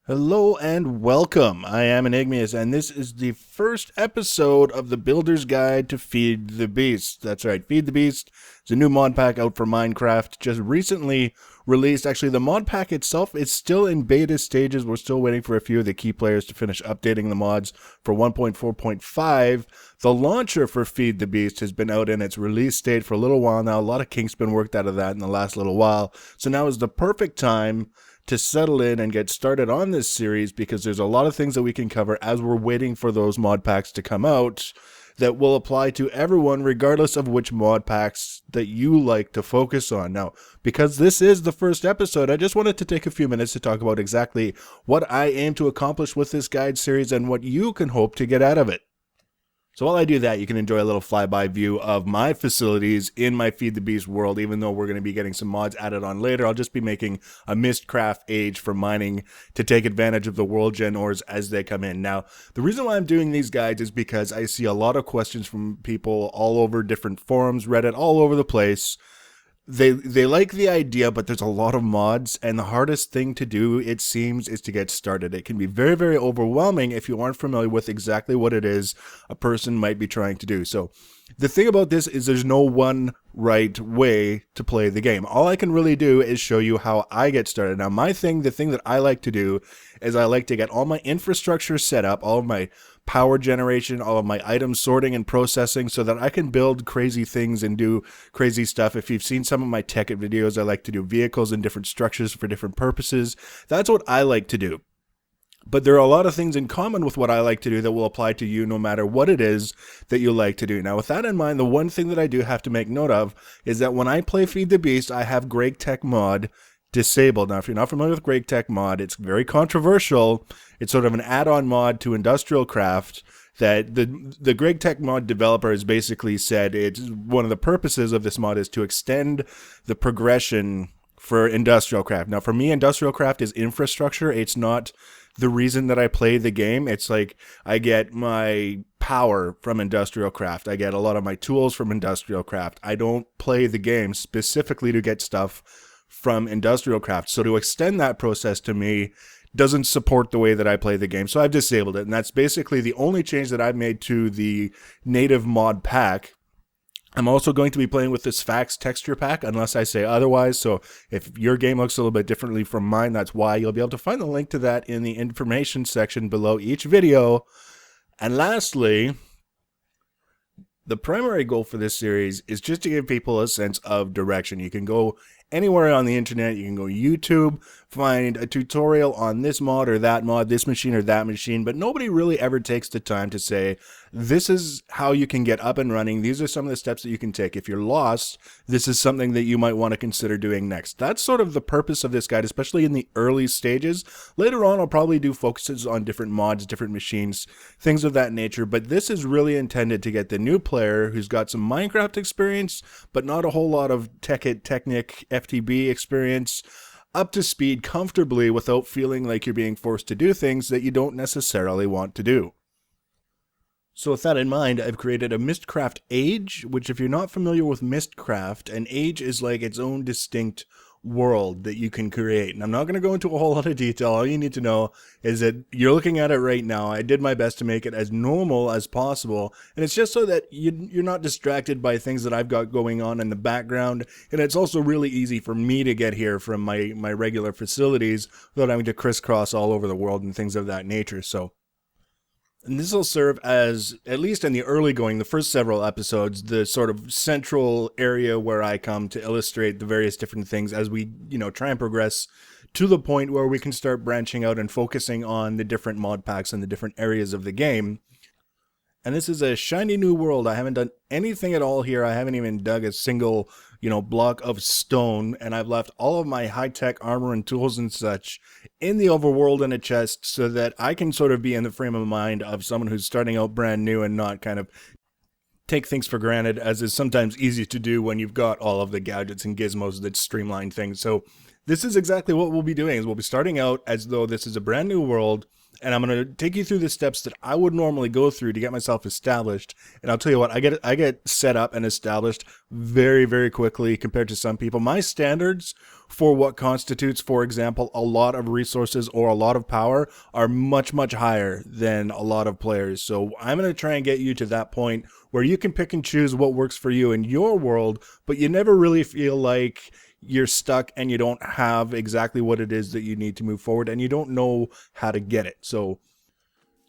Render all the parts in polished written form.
Hello and welcome. I am Enigmius, and this is the first episode of the Builder's Guide to Feed the Beast. That's right, Feed the Beast is a new mod pack out for Minecraft, just recently released. Actually, the mod pack itself is still in beta stages. We're still waiting for a few of the key players to finish updating the mods for 1.4.5. The launcher for Feed the Beast has been out in its release state for a little while now. A lot of kinks been worked out of that in the last little while. So now is the perfect time to settle in and get started on this series, because there's a lot of things that we can cover as we're waiting for those mod packs to come out that will apply to everyone regardless of which mod packs that you like to focus on. Now, because this is the first episode, I just wanted to take a few minutes to talk about exactly what I aim to accomplish with this guide series and what you can hope to get out of it. So while I do that, you can enjoy a little flyby view of my facilities in my Feed the Beast world. Even though we're going to be getting some mods added on later, I'll just be making a Mistcraft age for mining to take advantage of the world gen ores as they come in. Now, the reason why I'm doing these guides is because I see a lot of questions from people all over different forums, Reddit, all over the place. They like the idea, but there's a lot of mods, and the hardest thing to do, it seems, is to get started. It can be very, very overwhelming if you aren't familiar with exactly what it is a person might be trying to do. So the thing about this is there's no one right way to play the game. All I can really do is show you how I get started. Now, the thing that I like to do is I like to get all my infrastructure set up, all of my power generation, all of my item sorting and processing, so that I can build crazy things and do crazy stuff. If you've seen some of my tech videos, I like to do vehicles and different structures for different purposes. That's what I like to do. But there are a lot of things in common with what I like to do that will apply to you no matter what it is that you like to do. Now, with that in mind, the one thing that I do have to make note of is that when I play Feed the Beast, I have GregTech Mod disabled. Now, if you're not familiar with GregTech Mod, it's very controversial. It's sort of an add-on mod to Industrial Craft that the GregTech Mod developer has basically said it's one of the purposes of this mod is to extend the progression for Industrial Craft. Now, for me, Industrial Craft is infrastructure. It's not the reason that I play the game. It's like I get my power from Industrial Craft. I get a lot of my tools from Industrial Craft. I don't play the game specifically to get stuff from Industrial Craft. So to extend that process to me doesn't support the way that I play the game. So I've disabled it. And that's basically the only change that I've made to the native mod pack. I'm also going to be playing with this Fax texture pack unless I say otherwise. So if your game looks a little bit differently from mine, that's why. You'll be able to find the link to that in the information section below each video. And lastly, the primary goal for this series is just to give people a sense of direction. You can go anywhere on the internet. You can go YouTube, find a tutorial on this mod or that mod, this machine or that machine, but nobody really ever takes the time to say, this is how you can get up and running. These are some of the steps that you can take. If you're lost, this is something that you might want to consider doing next. That's sort of the purpose of this guide, especially in the early stages. Later on, I'll probably do focuses on different mods, different machines, things of that nature, but this is really intended to get the new player who's got some Minecraft experience, but not a whole lot of Technic, FTB experience, up to speed comfortably without feeling like you're being forced to do things that you don't necessarily want to do. So with that in mind, I've created a Mistcraft age, which if you're not familiar with Mistcraft, an age is like its own distinct world that you can create. And I'm not going to go into a whole lot of detail. All you need to know is that you're looking at it right now. I did my best to make it as normal as possible. And it's just so that you're not distracted by things that I've got going on in the background. And it's also really easy for me to get here from my regular facilities without having to crisscross all over the world and things of that nature. And this will serve as, at least in the early going, the first several episodes, the sort of central area where I come to illustrate the various different things as we, try and progress to the point where we can start branching out and focusing on the different mod packs and the different areas of the game. And this is a shiny new world. I haven't done anything at all here. I haven't even dug a single, block of stone. And I've left all of my high-tech armor and tools and such in the overworld in a chest so that I can sort of be in the frame of mind of someone who's starting out brand new and not kind of take things for granted, as is sometimes easy to do when you've got all of the gadgets and gizmos that streamline things. So this is exactly what we'll be doing, is we'll be starting out as though this is a brand new world. And I'm going to take you through the steps that I would normally go through to get myself established. And I'll tell you what, I get set up and established very, very quickly compared to some people. My standards for what constitutes, for example, a lot of resources or a lot of power are much, much higher than a lot of players. So I'm going to try and get you to that point where you can pick and choose what works for you in your world, but you never really feel like you're stuck and you don't have exactly what it is that you need to move forward and you don't know how to get it. So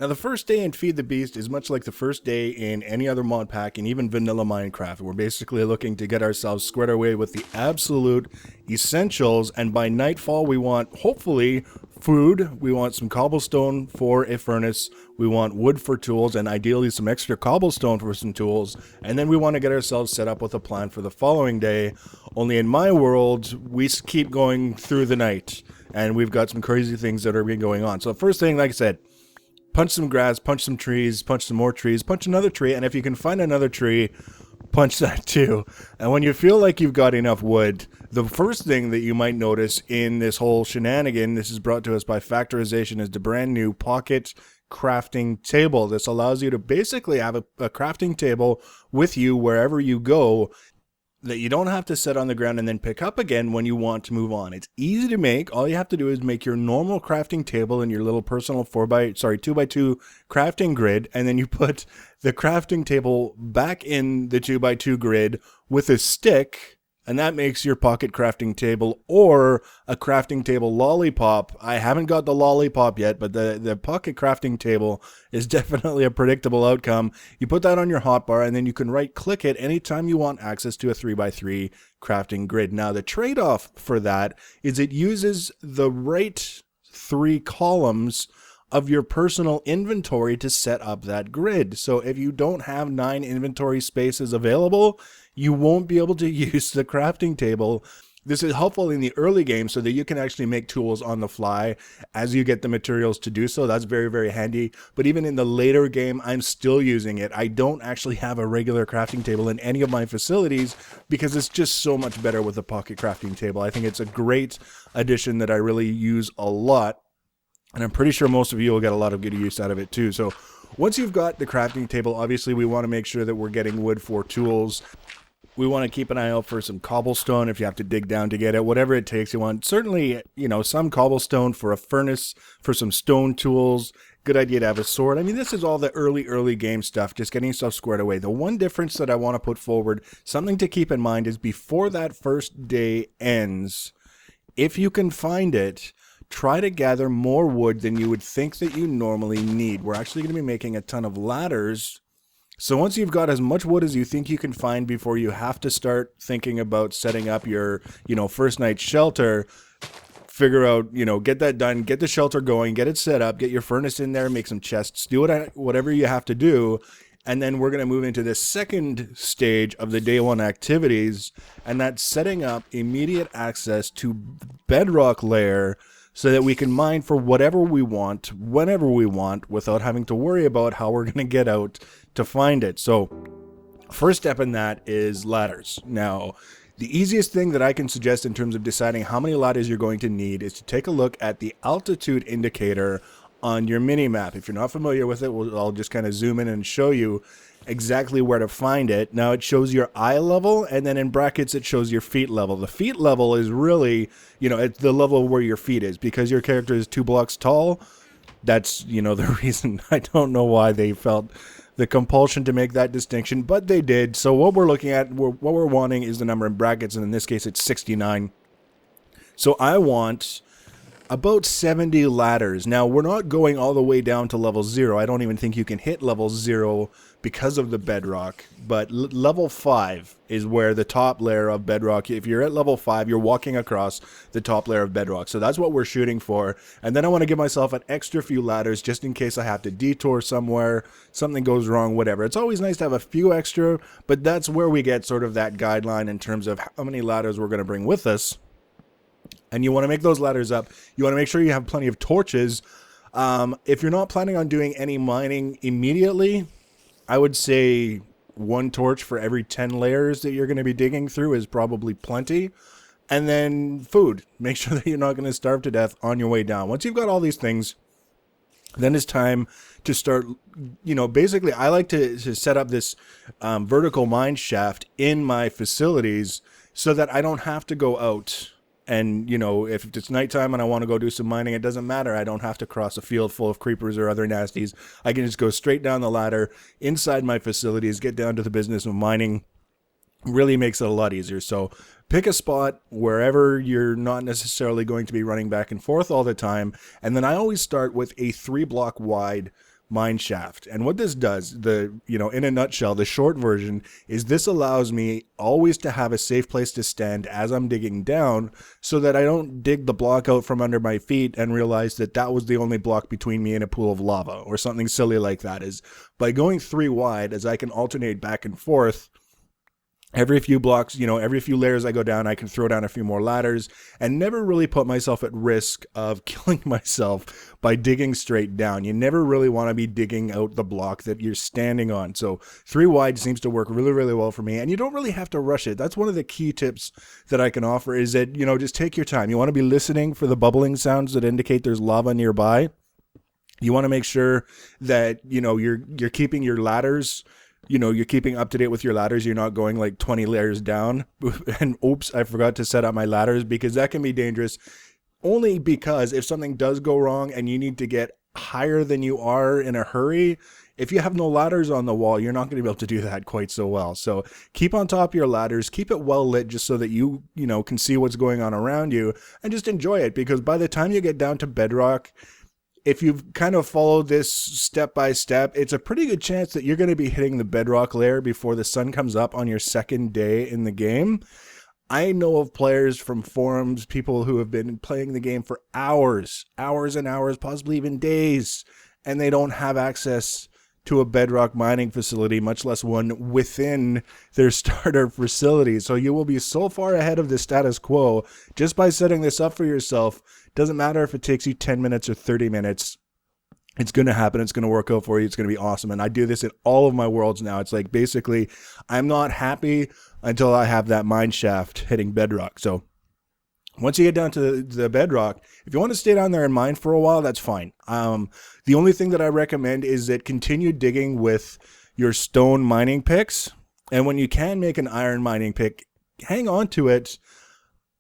now, the first day in Feed the Beast is much like the first day in any other mod pack and even vanilla Minecraft. We're basically looking to get ourselves squared away with the absolute essentials, and by nightfall we want, hopefully, food. We want some cobblestone for a furnace. We want wood for tools, and ideally some extra cobblestone for some tools. And then we want to get ourselves set up with a plan for the following day. Only in my world, we keep going through the night, and we've got some crazy things that are going on. So first thing, like I said, punch some grass, punch some trees, punch some more trees, punch another tree, and if you can find another tree, punch that too. And when you feel like you've got enough wood, the first thing that you might notice in this whole shenanigan, this is brought to us by Factorization, is the brand new Pocket Crafting Table. This allows you to basically have a crafting table with you wherever you go, that you don't have to set on the ground and then pick up again when you want to move on. It's easy to make. All you have to do is make your normal crafting table in your little personal 2x2 crafting grid, and then you put the crafting table back in the 2x2 grid with a stick, and that makes your pocket crafting table, or a crafting table lollipop. I haven't got the lollipop yet, but the pocket crafting table is definitely a predictable outcome. You put that on your hotbar, and then you can right click it anytime you want access to a 3x3 crafting grid. Now, the trade-off for that is it uses the right 3 columns of your personal inventory to set up that grid. So if you don't have 9 inventory spaces available, you won't be able to use the crafting table. This is helpful in the early game so that you can actually make tools on the fly as you get the materials to do so. That's very, very handy. But even in the later game, I'm still using it. I don't actually have a regular crafting table in any of my facilities because it's just so much better with a pocket crafting table. I think it's a great addition that I really use a lot. And I'm pretty sure most of you will get a lot of good use out of it too. So once you've got the crafting table, obviously we want to make sure that we're getting wood for tools. We want to keep an eye out for some cobblestone if you have to dig down to get it, whatever it takes. You want certainly, some cobblestone for a furnace, for some stone tools. Good idea to have a sword. I mean, this is all the early game stuff, just getting stuff squared away. The one difference that I want to put forward, something to keep in mind, is before that first day ends, if you can find it, try to gather more wood than you would think that you normally need. We're actually going to be making a ton of ladders. So once you've got as much wood as you think you can find before you have to start thinking about setting up your, first night shelter, figure out, get that done, get the shelter going, get it set up, get your furnace in there, make some chests, do whatever you have to do. And then we're going to move into the second stage of the day one activities, and that's setting up immediate access to Bedrock Lair so that we can mine for whatever we want, whenever we want, without having to worry about how we're going to get out to find it. So first step in that is ladders. Now, the easiest thing that I can suggest in terms of deciding how many ladders you're going to need is to take a look at the altitude indicator on your mini map. If you're not familiar with it, I'll just kind of zoom in and show you exactly where to find it. Now it shows your eye level, and then in brackets it shows your feet level. The feet level is really, it's the level where your feet is, because your character is 2 blocks tall. That's, the reason. I don't know why they felt the compulsion to make that distinction, but they did. So what we're looking at, what we're wanting is the number in brackets, and in this case it's 69. So I want about 70 ladders. Now, we're not going all the way down to level 0. I don't even think you can hit level 0 because of the bedrock, but level 5 is where the top layer of bedrock, if you're at level 5, you're walking across the top layer of bedrock. So that's what we're shooting for. And then I want to give myself an extra few ladders just in case I have to detour somewhere, something goes wrong, whatever. It's always nice to have a few extra, but that's where we get sort of that guideline in terms of how many ladders we're going to bring with us. And you want to make those ladders up. You want to make sure you have plenty of torches. If you're not planning on doing any mining immediately, I would say 1 torch for every 10 layers that you're going to be digging through is probably plenty. And then food. Make sure that you're not going to starve to death on your way down. Once you've got all these things, then it's time to start, basically I like to set up this vertical mine shaft in my facilities so that I don't have to go out And, you know, if it's nighttime and I want to go do some mining, it doesn't matter. I don't have to cross a field full of creepers or other nasties. I can just go straight down the ladder inside my facilities, get down to the business of mining. Really makes it a lot easier. So pick a spot wherever you're not necessarily going to be running back and forth all the time. And then I always start with a 3-block wide mine shaft. And what this does, in a nutshell, the short version is this allows me always to have a safe place to stand as I'm digging down, so that I don't dig the block out from under my feet and realize that that was the only block between me and a pool of lava or something silly like that. Is by going 3 wide, as I can alternate back and forth, every few blocks, every few layers I go down, I can throw down a few more ladders and never really put myself at risk of killing myself by digging straight down. You never really want to be digging out the block that you're standing on. So 3 wide seems to work really, really well for me. And you don't really have to rush it. That's one of the key tips that I can offer, is that, just take your time. You want to be listening for the bubbling sounds that indicate there's lava nearby. You want to make sure that, you're keeping your ladders, you're keeping up to date with your ladders. You're not going like 20 layers down and oops, I forgot to set up my ladders, because that can be dangerous. Only because if something does go wrong and you need to get higher than you are in a hurry, if you have no ladders on the wall, you're not going to be able to do that quite so well. So keep on top of your ladders, keep it well lit, just so that you can see what's going on around you, and just enjoy it. Because by the time you get down to bedrock, if you've kind of followed this step by step, it's a pretty good chance that you're going to be hitting the bedrock layer before the sun comes up on your second day in the game. I know of players from forums, people who have been playing the game for hours and hours, possibly even days, and they don't have access to a bedrock mining facility, much less one within their starter facility. So you will be so far ahead of the status quo just by setting this up for yourself. Doesn't matter if it takes you 10 minutes or 30 minutes. It's going to happen. It's going to work out for you. It's going to be awesome. And I do this in all of my worlds now. It's like, basically, I'm not happy until I have that mine shaft hitting bedrock. So once you get down to the bedrock, if you want to stay down there and mine for a while, that's fine. The only thing that I recommend is that continue digging with your stone mining picks. And when you can make an iron mining pick, hang on to it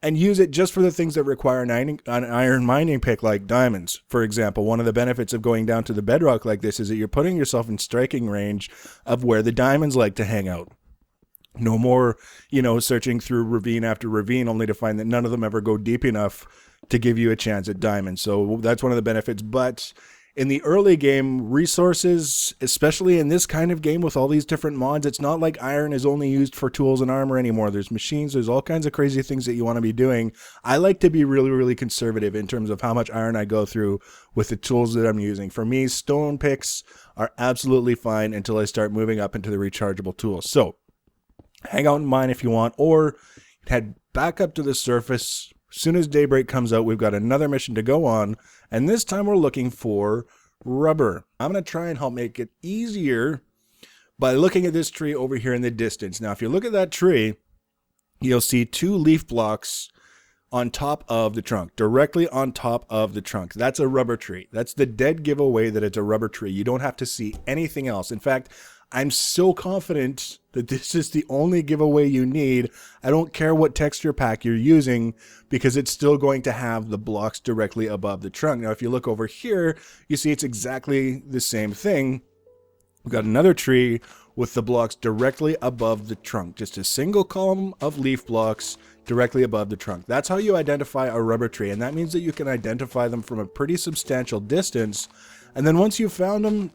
and use it just for the things that require an iron mining pick, like diamonds, for example. One of the benefits of going down to the bedrock like this is that you're putting yourself in striking range of where the diamonds like to hang out. No more, searching through ravine after ravine only to find that none of them ever go deep enough to give you a chance at diamonds. So that's one of the benefits. But in the early game, resources, especially in this kind of game with all these different mods, it's not like iron is only used for tools and armor anymore. There's machines, there's all kinds of crazy things that you want to be doing. I like to be really, really conservative in terms of how much iron I go through with the tools that I'm using. For me, stone picks are absolutely fine until I start moving up into the rechargeable tools. So hang out and mine if you want, or head back up to the surface. As soon as daybreak comes out, we've got another mission to go on, and this time we're looking for rubber. I'm going to try and help make it easier by looking at this tree over here in the distance. Now, if you look at that tree, you'll see 2 leaf blocks on top of the trunk, directly on top of the trunk. That's a rubber tree. That's the dead giveaway that it's a rubber tree. You don't have to see anything else. In fact, I'm so confident that this is the only giveaway you need. I don't care what texture pack you're using, because it's still going to have the blocks directly above the trunk. Now, if you look over here, you see it's exactly the same thing. We've got another tree with the blocks directly above the trunk. Just a single column of leaf blocks directly above the trunk. That's how you identify a rubber tree, and that means that you can identify them from a pretty substantial distance. And then once you've found them,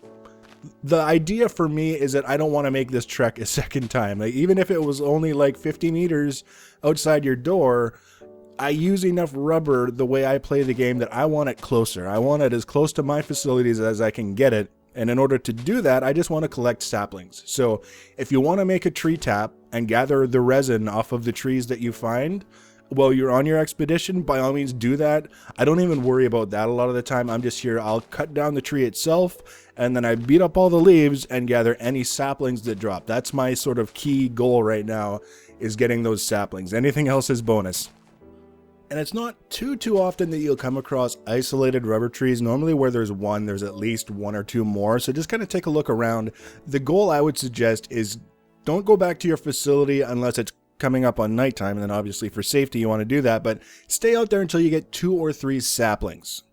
the idea for me is that I don't want to make this trek a second time. Like, even if it was only like 50 meters outside your door, I use enough rubber the way I play the game that I want it closer. I want it as close to my facilities as I can get it. And in order to do that, I just want to collect saplings. So if you want to make a tree tap and gather the resin off of the trees that you find while you're on your expedition, by all means do that. I don't even worry about that a lot of the time. I'm just here, I'll cut down the tree itself, and then I beat up all the leaves and gather any saplings that drop. That's my sort of key goal right now, is getting those saplings. Anything else is bonus. And it's not too often that you'll come across isolated rubber trees. Normally where there's one, there's at least 1 or 2 more. So just kind of take a look around. The goal I would suggest is don't go back to your facility unless it's coming up on nighttime, and then obviously for safety you want to do that, but stay out there until you get 2 or 3 saplings.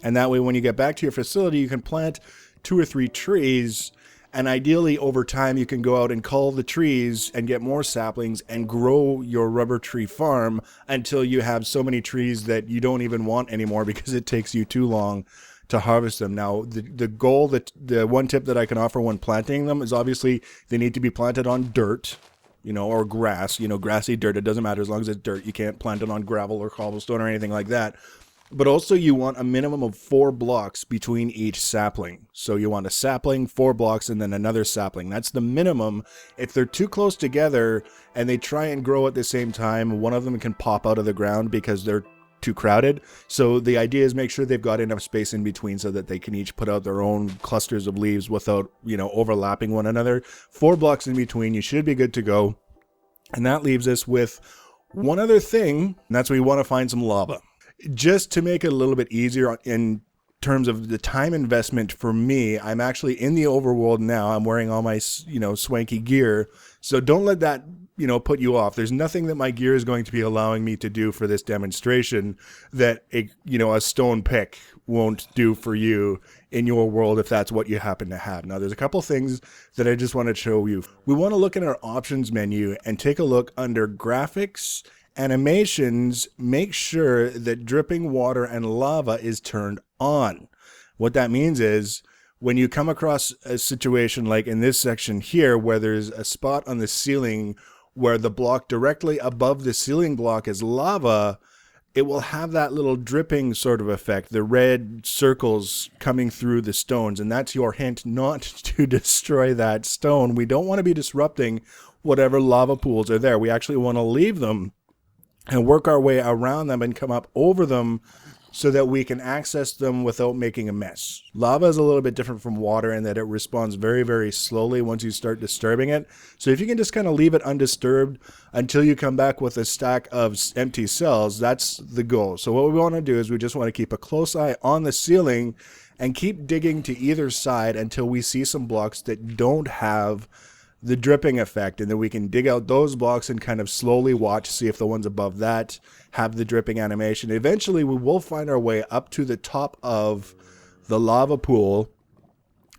And that way when you get back to your facility, you can plant 2 or 3 trees, and ideally over time you can go out and cull the trees and get more saplings and grow your rubber tree farm until you have so many trees that you don't even want anymore because it takes you too long to harvest them. Now, the goal, the one tip that I can offer when planting them is obviously they need to be planted on dirt, or grass, grassy dirt. It doesn't matter as long as it's dirt. You can't plant it on gravel or cobblestone or anything like that. But also you want a minimum of 4 blocks between each sapling. So you want a sapling, 4 blocks, and then another sapling. That's the minimum. If they're too close together and they try and grow at the same time, one of them can pop out of the ground because they're too crowded. So the idea is make sure they've got enough space in between so that they can each put out their own clusters of leaves without, overlapping one another. 4 blocks in between, you should be good to go. And that leaves us with one other thing, and that's we want to find some lava. Just to make it a little bit easier in terms of the time investment for me, I'm actually in the overworld now. I'm wearing all my, swanky gear. So don't let that, put you off. There's nothing that my gear is going to be allowing me to do for this demonstration that a stone pick won't do for you in your world if that's what you happen to have. Now, there's a couple things that I just want to show you. We want to look in our options menu and take a look under graphics, animations, make sure that dripping water and lava is turned on. What that means is when you come across a situation like in this section here where there's a spot on the ceiling where the block directly above the ceiling block is lava, it will have that little dripping sort of effect, the red circles coming through the stones, and that's your hint not to destroy that stone. We don't want to be disrupting whatever lava pools are there. We actually want to leave them and work our way around them and come up over them so that we can access them without making a mess. Lava is a little bit different from water in that it responds very, very slowly once you start disturbing it. So if you can just kind of leave it undisturbed until you come back with a stack of empty cells, that's the goal. So what we want to do is we just want to keep a close eye on the ceiling and keep digging to either side until we see some blocks that don't have the dripping effect, and then we can dig out those blocks and kind of slowly watch, see if the ones above that have the dripping animation. Eventually we will find our way up to the top of the lava pool,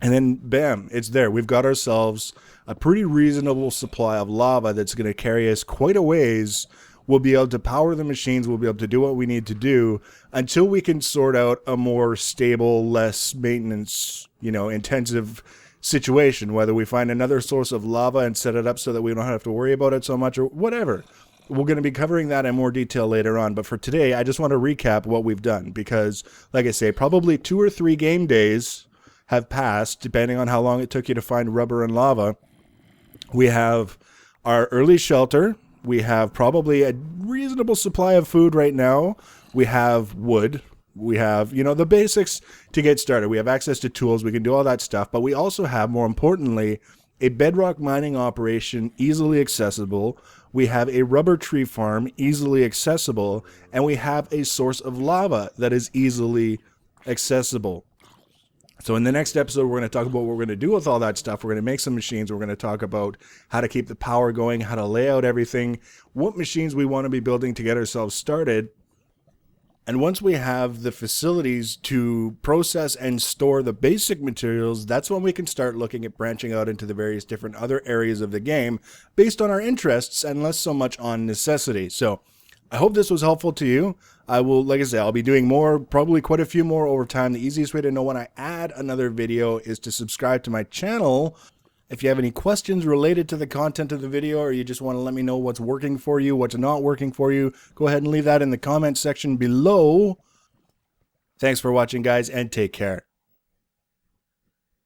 and then bam, it's there. We've got ourselves a pretty reasonable supply of lava that's going to carry us quite a ways. We'll be able to power the machines, we'll be able to do what we need to do until we can sort out a more stable, less maintenance, intensive situation, whether we find another source of lava and set it up so that we don't have to worry about it so much or whatever. We're going to be covering that in more detail later on, but for today I just want to recap what we've done because, like I say, probably 2 or 3 game days have passed depending on how long it took you to find rubber and lava. We have our early shelter, we have probably a reasonable supply of food right now, we have wood, we have, the basics to get started. We have access to tools. We can do all that stuff. But we also have, more importantly, a bedrock mining operation easily accessible. We have a rubber tree farm easily accessible. And we have a source of lava that is easily accessible. So in the next episode, we're going to talk about what we're going to do with all that stuff. We're going to make some machines. We're going to talk about how to keep the power going, how to lay out everything, what machines we want to be building to get ourselves started. And once we have the facilities to process and store the basic materials, that's when we can start looking at branching out into the various different other areas of the game based on our interests and less so much on necessity. So I hope this was helpful to you. I will, like I said, I'll be doing more, probably quite a few more over time. The easiest way to know when I add another video is to subscribe to my channel. If you have any questions related to the content of the video, or you just want to let me know what's working for you, what's not working for you, go ahead and leave that in the comment section below. Thanks for watching, guys, and take care.